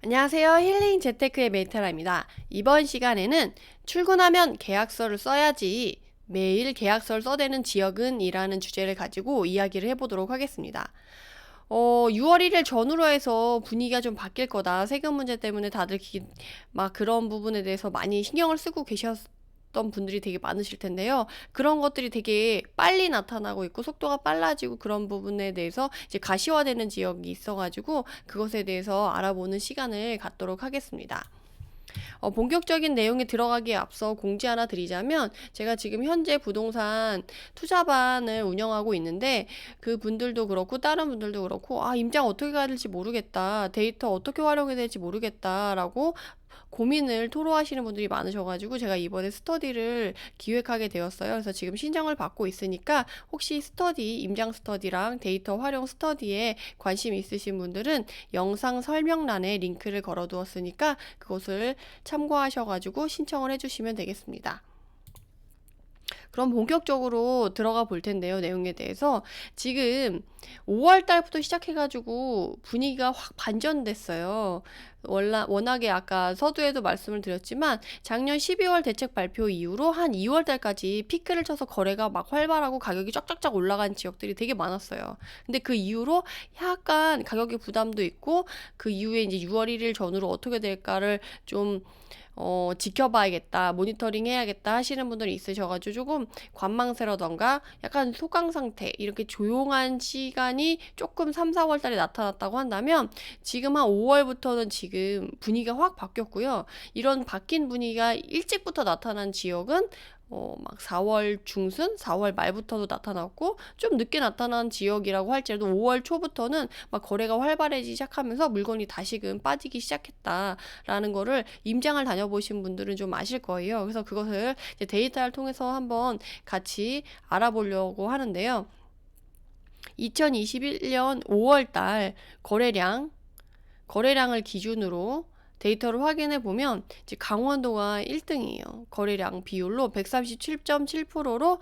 안녕하세요. 힐링 재테크의 메이타라입니다. 이번 시간에는 출근하면 계약서를 써야지 매일 계약서를 써대는 지역은 이라는 주제를 가지고 이야기를 해보도록 하겠습니다. 6월 1일 전후로 해서 분위기가 좀 바뀔 거다. 세금 문제 때문에 다들 막 그런 부분에 대해서 많이 신경을 쓰고 계셨던 분들이 되게 많으실 텐데요. 그런 것들이 되게 빨리 나타나고 있고 속도가 빨라지고 그런 부분에 대해서 이제 가시화되는 지역이 있어가지고 그것에 대해서 알아보는 시간을 갖도록 하겠습니다. 본격적인 내용에 들어가기에 앞서 공지 하나 드리자면 제가 지금 현재 부동산 투자반을 운영하고 있는데 그 분들도 그렇고 다른 분들도 그렇고 임장 어떻게 가야 될지 모르겠다, 데이터 어떻게 활용해야 될지 모르겠다라고 고민을 토로하시는 분들이 많으셔가지고 제가 이번에 스터디를 기획하게 되었어요. 그래서 지금 신청을 받고 있으니까 혹시 스터디, 임장 스터디랑 데이터 활용 스터디에 관심 있으신 분들은 영상 설명란에 링크를 걸어 두었으니까 그것을 참고하셔가지고 신청을 해주시면 되겠습니다. 그럼 본격적으로 들어가 볼 텐데요. 내용에 대해서 지금 5월 달부터 시작해가지고 분위기가 확 반전됐어요. 워낙에 아까 서두에도 말씀을 드렸지만 작년 12월 대책 발표 이후로 한 2월 달까지 피크를 쳐서 거래가 막 활발하고 가격이 쫙쫙쫙 올라간 지역들이 되게 많았어요. 근데 그 이후로 약간 가격의 부담도 있고 그 이후에 이제 6월 1일 전후로 어떻게 될까를 좀 지켜봐야겠다, 모니터링 해야겠다 하시는 분들이 있으셔가지고 조금 관망세라던가 약간 소강 상태, 이렇게 조용한 시간이 조금 3, 4월 달에 나타났다고 한다면 지금 한 5월부터는 지금 분위기가 확 바뀌었고요. 이런 바뀐 분위기가 일찍부터 나타난 지역은 막 4월 중순, 4월 말부터도 나타났고 좀 늦게 나타난 지역이라고 할지라도 5월 초부터는 막 거래가 활발해지기 시작하면서 물건이 다시금 빠지기 시작했다라는 거를 임장을 다녀보신 분들은 좀 아실 거예요. 그래서 그것을 이제 데이터를 통해서 한번 같이 알아보려고 하는데요. 2021년 5월 달 거래량을 기준으로 데이터를 확인해 보면 이제 강원도가 1등이에요. 거래량 비율로 137.7%로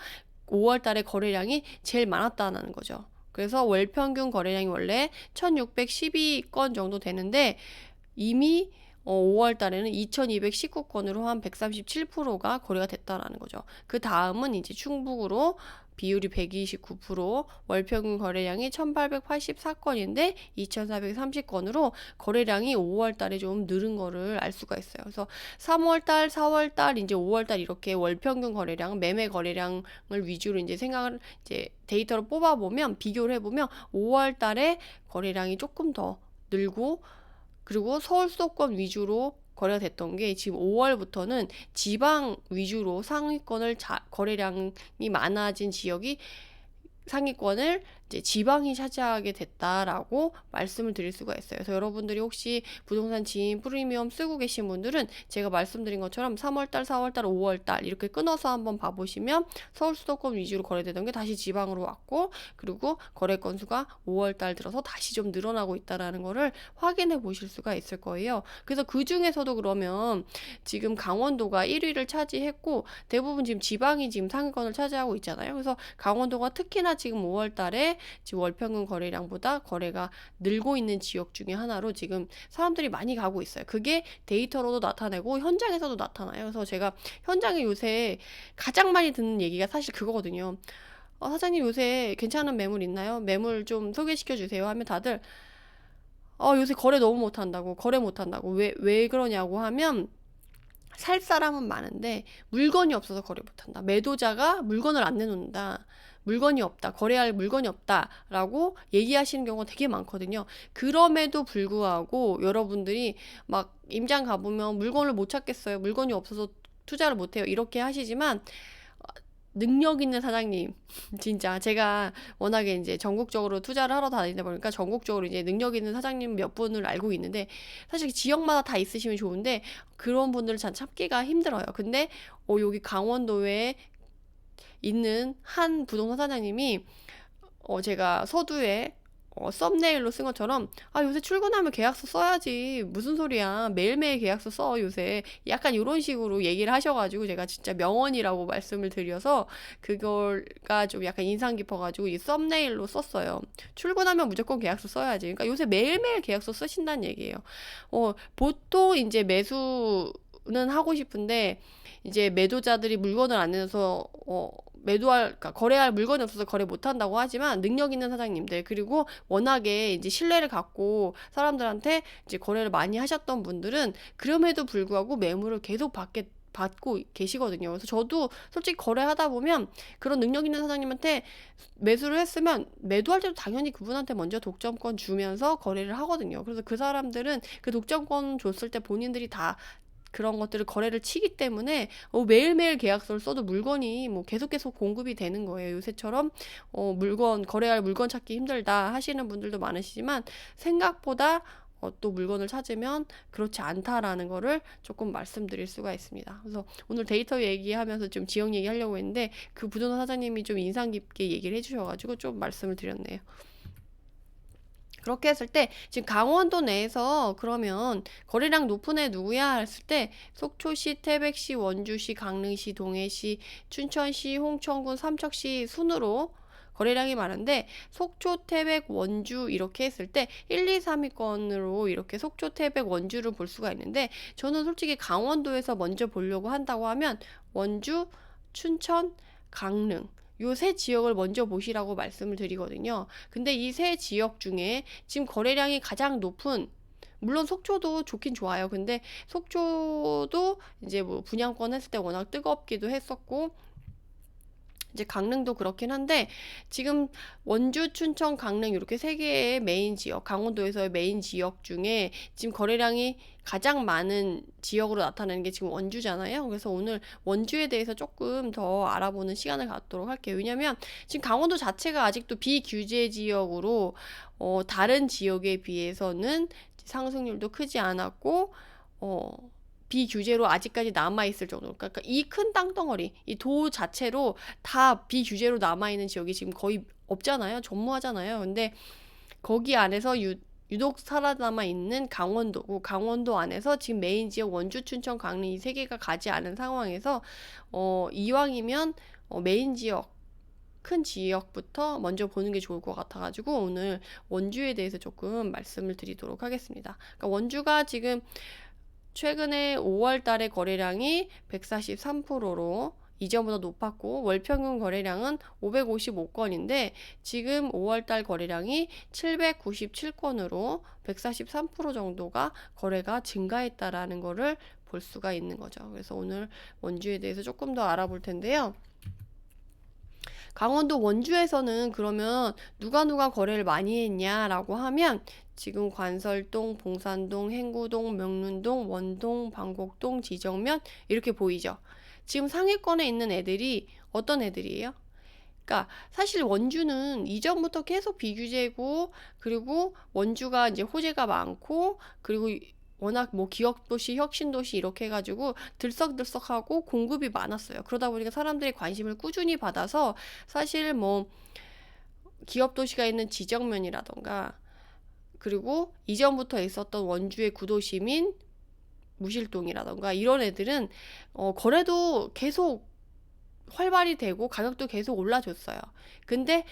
5월 달에 거래량이 제일 많았다는 거죠. 그래서 월 평균 거래량이 원래 1612건 정도 되는데 이미 5월 달에는 2219건으로 한 137%가 거래가 됐다라는 거죠. 그 다음은 이제 충북으로 비율이 129%, 월평균 거래량이 1884건인데 2430건으로 거래량이 5월 달에 좀 늘은 거를 알 수가 있어요. 그래서 3월 달, 4월 달, 이제 5월 달 이렇게 월평균 거래량, 매매 거래량을 위주로 이제 생각을 이제 데이터로 뽑아보면 비교를 해보면 5월 달에 거래량이 조금 더 늘고 그리고 서울 수도권 위주로 거래가 됐던 게 지금 5월부터는 지방 위주로 상위권을 거래량이 많아진 지역이 상위권을 이제 지방이 차지하게 됐다라고 말씀을 드릴 수가 있어요. 그래서 여러분들이 혹시 부동산 지인 프리미엄 쓰고 계신 분들은 제가 말씀드린 것처럼 3월달, 4월달, 5월달 이렇게 끊어서 한번 봐보시면 서울 수도권 위주로 거래되던 게 다시 지방으로 왔고 그리고 거래 건수가 5월달 들어서 다시 좀 늘어나고 있다라는 거를 확인해 보실 수가 있을 거예요. 그래서 그 중에서도 그러면 지금 강원도가 1위를 차지했고 대부분 지금 지방이 지금 상위권을 차지하고 있잖아요. 그래서 강원도가 특히나 지금 5월 달에 지금 월평균 거래량보다 거래가 늘고 있는 지역 중에 하나로 지금 사람들이 많이 가고 있어요. 그게 데이터로도 나타내고 현장에서도 나타나요. 그래서 제가 현장에 요새 가장 많이 듣는 얘기가 사실 그거거든요. 사장님 요새 괜찮은 매물 있나요? 매물 좀 소개시켜 주세요 하면 다들 요새 거래 너무 못한다고, 거래 못한다고. 왜 그러냐고 하면 살 사람은 많은데 물건이 없어서 거래 못한다. 매도자가 물건을 안 내놓는다. 물건이 없다. 거래할 물건이 없다라고 얘기하시는 경우가 되게 많거든요. 그럼에도 불구하고 여러분들이 막 임장 가보면 물건을 못 찾겠어요. 물건이 없어서 투자를 못해요. 이렇게 하시지만 능력 있는 사장님, 진짜 제가 워낙에 이제 전국적으로 투자를 하러 다니다 보니까 전국적으로 이제 능력 있는 사장님 몇 분을 알고 있는데 사실 지역마다 다 있으시면 좋은데 그런 분들을 참 찾기가 힘들어요. 근데 여기 강원도에 있는 한 부동산 사장님이 제가 서두에 썸네일로 쓴 것처럼 아 요새 출근하면 계약서 써야지 무슨 소리야 매일매일 계약서 써 요새 약간 이런 식으로 얘기를 하셔가지고 제가 진짜 명언이라고 말씀을 드려서 그걸가 좀 약간 인상 깊어가지고 이 썸네일로 썼어요. 출근하면 무조건 계약서 써야지. 그러니까 요새 매일매일 계약서 쓰신다는 얘기예요. 보통 이제 매수는 하고 싶은데 이제 매도자들이 물건을 안 내서 그러니까 거래할 물건이 없어서 거래 못 한다고 하지만 능력 있는 사장님들 그리고 워낙에 이제 신뢰를 갖고 사람들한테 이제 거래를 많이 하셨던 분들은 그럼에도 불구하고 매물을 계속 받고 계시거든요. 그래서 저도 솔직히 거래하다 보면 그런 능력 있는 사장님한테 매수를 했으면 매도할 때도 당연히 그분한테 먼저 독점권 주면서 거래를 하거든요. 그래서 그 사람들은 그 독점권 줬을 때 본인들이 다 그런 것들을 거래를 치기 때문에 매일매일 계약서를 써도 물건이 뭐 계속 공급이 되는 거예요. 요새처럼 거래할 물건 찾기 힘들다 하시는 분들도 많으시지만 생각보다 또 물건을 찾으면 그렇지 않다라는 거를 조금 말씀드릴 수가 있습니다. 그래서 오늘 데이터 얘기하면서 좀 지역 얘기하려고 했는데 그 부동산 사장님이 좀 인상 깊게 얘기를 해주셔가지고 좀 말씀을 드렸네요. 그렇게 했을 때 지금 강원도 내에서 그러면 거래량 높은 애 누구야 했을 때 속초시, 태백시, 원주시, 강릉시, 동해시, 춘천시, 홍천군, 삼척시 순으로 거래량이 많은데 속초, 태백, 원주 이렇게 했을 때 1, 2, 3위권으로 이렇게 속초, 태백, 원주를 볼 수가 있는데 저는 솔직히 강원도에서 먼저 보려고 한다고 하면 원주, 춘천, 강릉 요 세 지역을 먼저 보시라고 말씀을 드리거든요. 근데 이 세 지역 중에 지금 거래량이 가장 높은 물론 속초도 좋긴 좋아요. 근데 속초도 이제 뭐 분양권 했을 때 워낙 뜨겁기도 했었고 이제 강릉도 그렇긴 한데 지금 원주, 춘천, 강릉 이렇게 세 개의 메인 지역, 강원도에서의 메인 지역 중에 지금 거래량이 가장 많은 지역으로 나타나는 게 지금 원주잖아요. 그래서 오늘 원주에 대해서 조금 더 알아보는 시간을 갖도록 할게요. 왜냐면 지금 강원도 자체가 아직도 비규제 지역으로 다른 지역에 비해서는 상승률도 크지 않았고 비규제로 아직까지 남아있을 정도. 그러니까 이 큰 땅덩어리, 이 도 자체로 다 비규제로 남아있는 지역이 지금 거의 없잖아요. 전무하잖아요. 근데 거기 안에서 유독 살아남아 있는 강원도고 강원도 안에서 지금 메인 지역 원주, 춘천, 강릉 이 세 개가 가지 않은 상황에서 이왕이면 메인 지역 큰 지역부터 먼저 보는 게 좋을 것 같아가지고 오늘 원주에 대해서 조금 말씀을 드리도록 하겠습니다. 그러니까 원주가 지금 최근에 5월 달에 거래량이 143%로 이전보다 높았고 월평균 거래량은 555건인데 지금 5월 달 거래량이 797건으로 143% 정도가 거래가 증가했다라는 거를 볼 수가 있는 거죠. 그래서 오늘 원주에 대해서 조금 더 알아볼 텐데요. 강원도 원주에서는 그러면 누가 거래를 많이 했냐라고 하면 지금 관설동, 봉산동, 행구동, 명륜동, 원동, 방곡동, 지정면 이렇게 보이죠. 지금 상위권에 있는 애들이 어떤 애들이에요? 그러니까 사실 원주는 이전부터 계속 비규제고 그리고 원주가 이제 호재가 많고 그리고 워낙 뭐 기업도시, 혁신도시 이렇게 해가지고 들썩들썩하고 공급이 많았어요. 그러다 보니까 사람들이 관심을 꾸준히 받아서 사실 뭐 기업도시가 있는 지정면이라던가 그리고 이전부터 있었던 원주의 구도심인 무실동이라던가 이런 애들은 거래도 계속 활발히 되고 가격도 계속 올라줬어요. 근데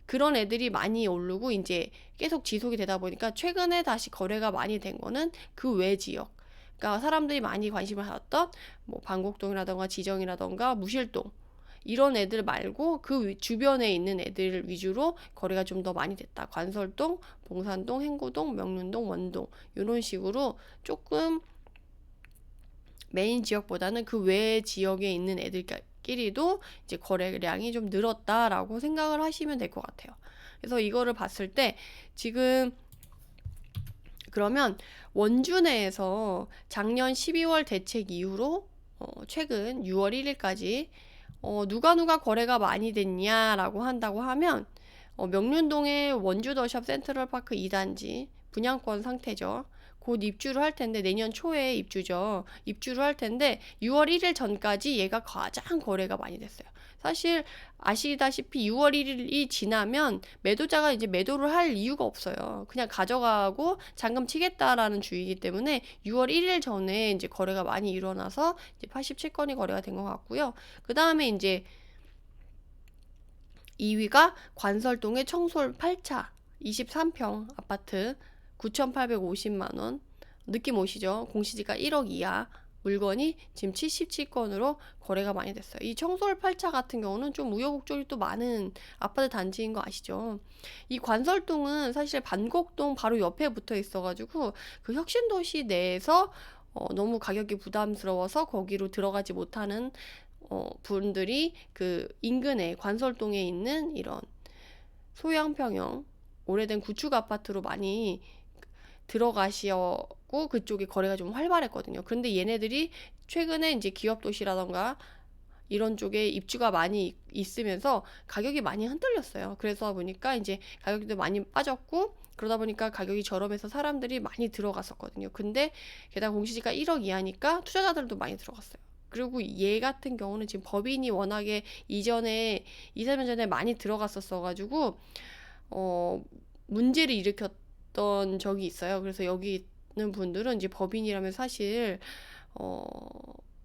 그런 애들이 많이 오르고 이제 계속 지속이 되다 보니까 최근에 다시 거래가 많이 된 거는 그 외 지역. 그러니까 사람들이 많이 관심을 갖던 뭐 방곡동이라던가 지정이라던가 무실동 이런 애들 말고 그 주변에 있는 애들 위주로 거래가 좀 더 많이 됐다. 관설동, 봉산동, 행구동, 명륜동, 원동 이런 식으로 조금 메인 지역보다는 그 외 지역에 있는 애들끼리도 이제 거래량이 좀 늘었다라고 생각을 하시면 될 것 같아요. 그래서 이거를 봤을 때 지금 그러면 원주 내에서 작년 12월 대책 이후로 최근 6월 1일까지 누가 거래가 많이 됐냐라고 한다고 하면 명륜동의 원주더샵 센트럴파크 2단지 분양권 상태죠. 곧 입주를 할 텐데 내년 초에 입주죠. 입주를 할 텐데 6월 1일 전까지 얘가 가장 거래가 많이 됐어요. 사실 아시다시피 6월 1일이 지나면 매도자가 이제 매도를 할 이유가 없어요. 그냥 가져가고 잔금 치겠다라는 주의이기 때문에 6월 1일 전에 이제 거래가 많이 일어나서 이제 87건이 거래가 된 것 같고요. 그 다음에 이제 2위가 관설동의 청솔 8차 23평 아파트 9,850만 원. 느낌 오시죠? 공시지가 1억 이하 물건이 지금 77건으로 거래가 많이 됐어요. 이 청솔 8차 같은 경우는 좀 우여곡절이 또 많은 아파트 단지인 거 아시죠? 이 관설동은 사실 반곡동 바로 옆에 붙어 있어가지고 그 혁신도시 내에서 너무 가격이 부담스러워서 거기로 들어가지 못하는 분들이 그 인근에 관설동에 있는 이런 소형평형 오래된 구축 아파트로 많이 들어가시고 그쪽에 거래가 좀 활발했거든요. 그런데 얘네들이 최근에 이제 기업 도시라던가 이런 쪽에 입주가 많이 있으면서 가격이 많이 흔들렸어요. 그래서 보니까 이제 가격도 많이 빠졌고 그러다 보니까 가격이 저렴해서 사람들이 많이 들어갔었거든요. 근데 게다가 공시지가 1억 이하니까 투자자들도 많이 들어갔어요. 그리고 얘 같은 경우는 지금 법인이 워낙에 이전에 2, 3년 전에 많이 들어갔었어가지고 문제를 일으켰던 적이 있어요. 그래서 여기 있는 분들은 이제 법인이라면 사실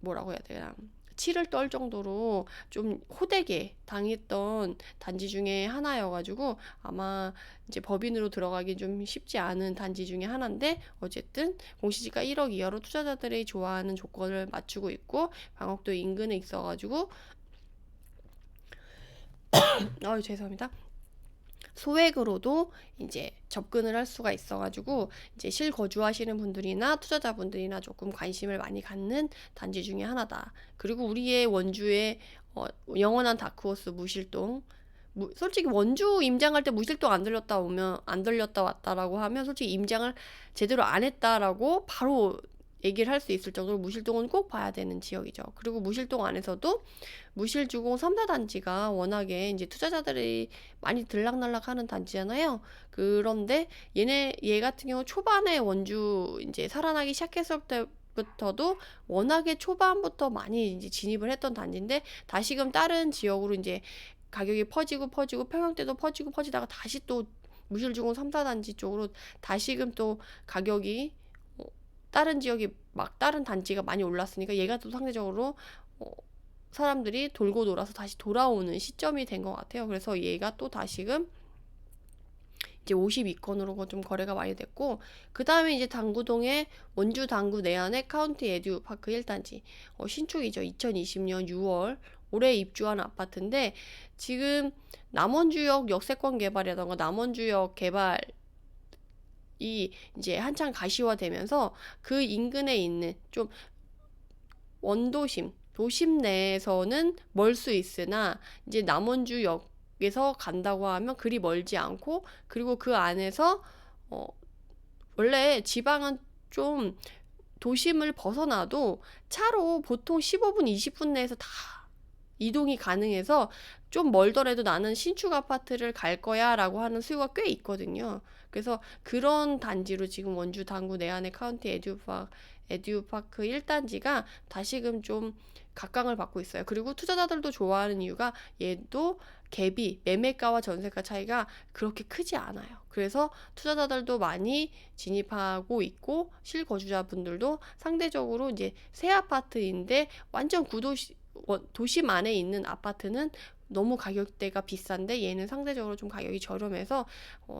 뭐라고 해야 되나 치를 떨 정도로 좀 호되게 당했던 단지 중에 하나여가지고 아마 이제 법인으로 들어가기 좀 쉽지 않은 단지 중에 하나인데 어쨌든 공시지가 1억 이하로 투자자들이 좋아하는 조건을 맞추고 있고 방역도 인근에 있어가지고 죄송합니다. 소액으로도 이제 접근을 할 수가 있어가지고 이제 실거주하시는 분들이나 투자자분들이나 조금 관심을 많이 갖는 단지 중에 하나다. 그리고 우리의 원주의 영원한 다크호스 무실동. 솔직히 원주 임장할 때 무실동 안 들렸다 왔다라고 하면 솔직히 임장을 제대로 안 했다라고 바로 얘기를 할 수 있을 정도로 무실동은 꼭 봐야 되는 지역이죠. 그리고 무실동 안에서도 무실주공 3사 단지가 워낙에 이제 투자자들이 많이 들락날락하는 단지잖아요. 그런데 얘 같은 경우 초반에 원주 이제 살아나기 시작했을 때부터도 워낙에 초반부터 많이 이제 진입을 했던 단지인데 다시금 다른 지역으로 이제 가격이 퍼지고 평형대도 퍼지다가 다시 또 무실주공 3사 단지 쪽으로 다시금 또 가격이 다른 지역이 막 다른 단지가 많이 올랐으니까 얘가 또 상대적으로 사람들이 돌고 돌아서 다시 돌아오는 시점이 된 것 같아요. 그래서 얘가 또 다시금 이제 52건으로 좀 거래가 많이 됐고 그 다음에 이제 당구동의 원주 당구 내안의 카운티 에듀파크 1단지 신축이죠. 2020년 6월 올해 입주한 아파트인데 지금 남원주역 역세권 개발이라던가 남원주역 개발 이 이제 한창 가시화되면서 그 인근에 있는 좀 원도심, 도심 내에서는 멀 수 있으나 이제 남원주역에서 간다고 하면 그리 멀지 않고 그리고 그 안에서 원래 지방은 좀 도심을 벗어나도 차로 보통 15분, 20분 내에서 다 이동이 가능해서 좀 멀더라도 나는 신축 아파트를 갈 거야 라고 하는 수요가 꽤 있거든요. 그래서 그런 단지로 지금 원주 당구 내안의 카운티 에듀파크 1단지가 다시금 좀 각광을 받고 있어요. 그리고 투자자들도 좋아하는 이유가 얘도 갭이 매매가와 전세가 차이가 그렇게 크지 않아요. 그래서 투자자들도 많이 진입하고 있고 실거주자분들도 상대적으로 이제 새 아파트인데 완전 도심 안에 있는 아파트는 너무 가격대가 비싼데 얘는 상대적으로 좀 가격이 저렴해서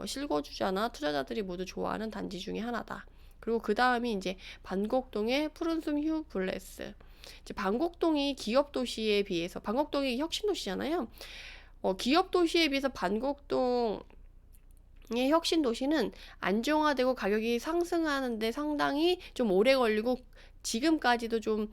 실거주자나 투자자들이 모두 좋아하는 단지 중에 하나다. 그리고 그 다음이 이제 반곡동의 푸른숨 휴블레스. 이제 반곡동이 기업 도시에 비해서 반곡동이 혁신 도시잖아요. 기업 도시에 비해서 반곡동의 혁신 도시는 안정화되고 가격이 상승하는데 상당히 좀 오래 걸리고 지금까지도 좀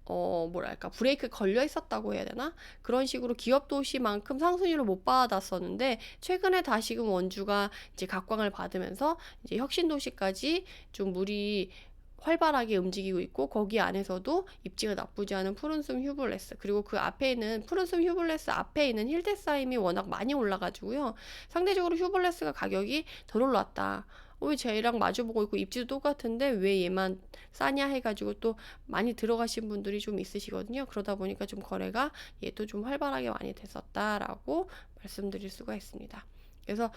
뭐랄까 브레이크 걸려 있었다고 해야 되나? 그런 식으로 기업 도시만큼 상승률을 못 받았었는데 최근에 다시금 원주가 이제 각광을 받으면서 이제 혁신 도시까지 좀 물이 활발하게 움직이고 있고 거기 안에서도 입지가 나쁘지 않은 푸른숨 휴블레스 그리고 그 앞에 있는 푸른숨 휴블레스 앞에 있는 힐데사임이 워낙 많이 올라가지고요 상대적으로 휴블레스가 가격이 덜 올랐다. 왜 쟤랑 마주보고 있고 입지도 똑같은데 왜 얘만 싸냐 해가지고 또 많이 들어가신 분들이 좀 있으시거든요. 그러다 보니까 좀 거래가 얘도 좀 활발하게 많이 됐었다라고 말씀드릴 수가 있습니다. 그래서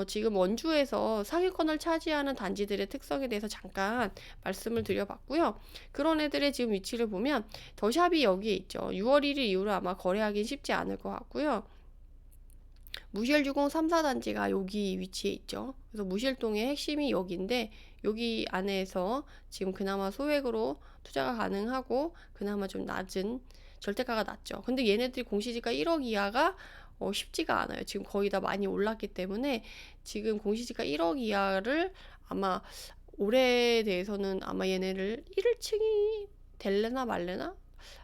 지금 원주에서 상위권을 차지하는 단지들의 특성에 대해서 잠깐 말씀을 드려봤고요. 그런 애들의 지금 위치를 보면 더샵이 여기에 있죠. 6월 1일 이후로 아마 거래하기는 쉽지 않을 것 같고요. 무실주공 3사단지가 여기 위치에 있죠. 그래서 무실동의 핵심이 여기인데 여기 안에서 지금 그나마 소액으로 투자가 가능하고 그나마 좀 낮은 절대가가 낮죠. 근데 얘네들이 공시지가 1억 이하가 쉽지가 않아요. 지금 거의 다 많이 올랐기 때문에 지금 공시지가 1억 이하를 아마 올해에 대해서는 아마 얘네를 1층이 될래나 말래나?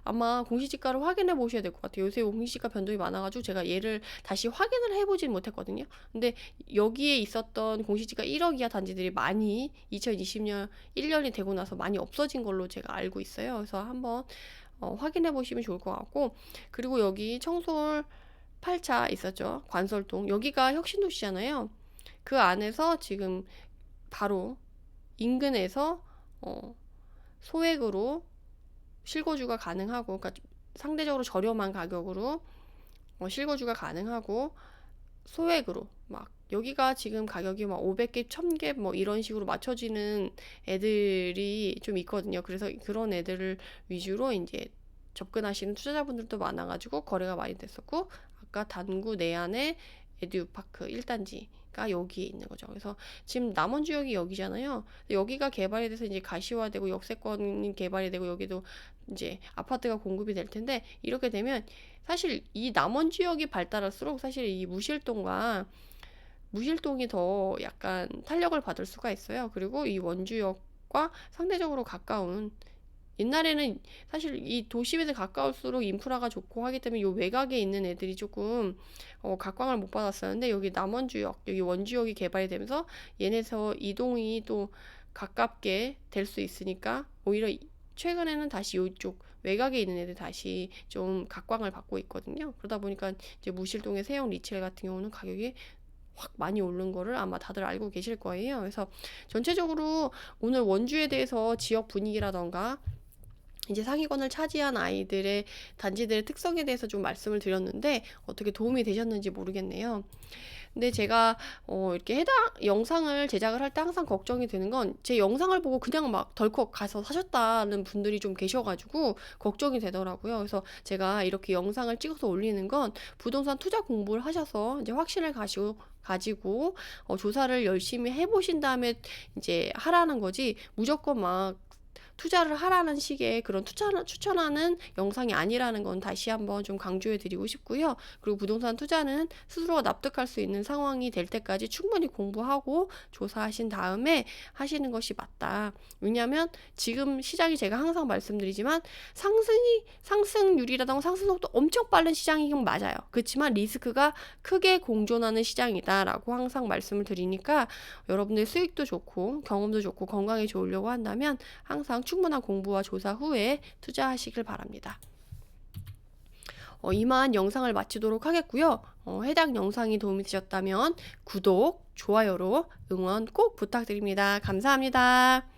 아마 공시지가를 확인해 보셔야 될 것 같아요. 요새 공시지가 변동이 많아가지고 제가 얘를 다시 확인을 해보진 못했거든요. 근데 여기에 있었던 공시지가 1억 이하 단지들이 많이 2020년 1년이 되고 나서 많이 없어진 걸로 제가 알고 있어요. 그래서 한번 확인해 보시면 좋을 것 같고, 그리고 여기 청솔 8차 있었죠. 관설동. 여기가 혁신도시잖아요. 그 안에서 지금 바로 인근에서 소액으로 실거주가 가능하고, 그러니까 상대적으로 저렴한 가격으로 실거주가 가능하고 소액으로 막 여기가 지금 가격이 막 500개, 1000개 뭐 이런 식으로 맞춰지는 애들이 좀 있거든요. 그래서 그런 애들을 위주로 이제 접근하시는 투자자분들도 많아가지고 거래가 많이 됐었고, 아까 단구 내안에 에듀파크 1단지가 여기에 있는 거죠. 그래서 지금 남원주역이 여기잖아요. 여기가 개발이 돼서 이제 가시화되고 역세권이 개발이 되고 여기도 이제 아파트가 공급이 될 텐데, 이렇게 되면 사실 이 남원주역이 발달할수록 사실 이 무실동이 더 약간 탄력을 받을 수가 있어요. 그리고 이 원주역과 상대적으로 가까운, 옛날에는 사실 이 도심에서 가까울수록 인프라가 좋고 하기 때문에 이 외곽에 있는 애들이 조금 각광을 못 받았었는데, 여기 남원주역, 여기 원주역이 개발이 되면서 얘네서 이동이 또 가깝게 될 수 있으니까 오히려 최근에는 다시 이쪽 외곽에 있는 애들 다시 좀 각광을 받고 있거든요. 그러다 보니까 이제 무실동의 세형 리첼 같은 경우는 가격이 확 많이 오른 거를 아마 다들 알고 계실 거예요. 그래서 전체적으로 오늘 원주에 대해서 지역 분위기라던가 이제 상위권을 차지한 아이들의 단지들의 특성에 대해서 좀 말씀을 드렸는데 어떻게 도움이 되셨는지 모르겠네요. 근데 제가 이렇게 해당 영상을 제작을 할 때 항상 걱정이 되는 건, 제 영상을 보고 그냥 막 덜컥 가서 사셨다는 분들이 좀 계셔가지고 걱정이 되더라고요. 그래서 제가 이렇게 영상을 찍어서 올리는 건 부동산 투자 공부를 하셔서 이제 확신을 가지고 조사를 열심히 해보신 다음에 이제 하라는 거지, 무조건 막 투자를 하라는 식의 그런 추천하는 영상이 아니라는 건 다시 한번 좀 강조해 드리고 싶고요. 그리고 부동산 투자는 스스로가 납득할 수 있는 상황이 될 때까지 충분히 공부하고 조사하신 다음에 하시는 것이 맞다. 왜냐하면 지금 시장이, 제가 항상 말씀드리지만 상승률이라던가 상승속도 엄청 빠른 시장이긴 맞아요. 그렇지만 리스크가 크게 공존하는 시장이다라고 항상 말씀을 드리니까, 여러분들 수익도 좋고 경험도 좋고 건강에 좋으려고 한다면 항상 충분한 공부와 조사 후에 투자하시길 바랍니다. 이만 영상을 마치도록 하겠고요. 해당 영상이 도움이 되셨다면 구독, 좋아요로 응원 꼭 부탁드립니다. 감사합니다.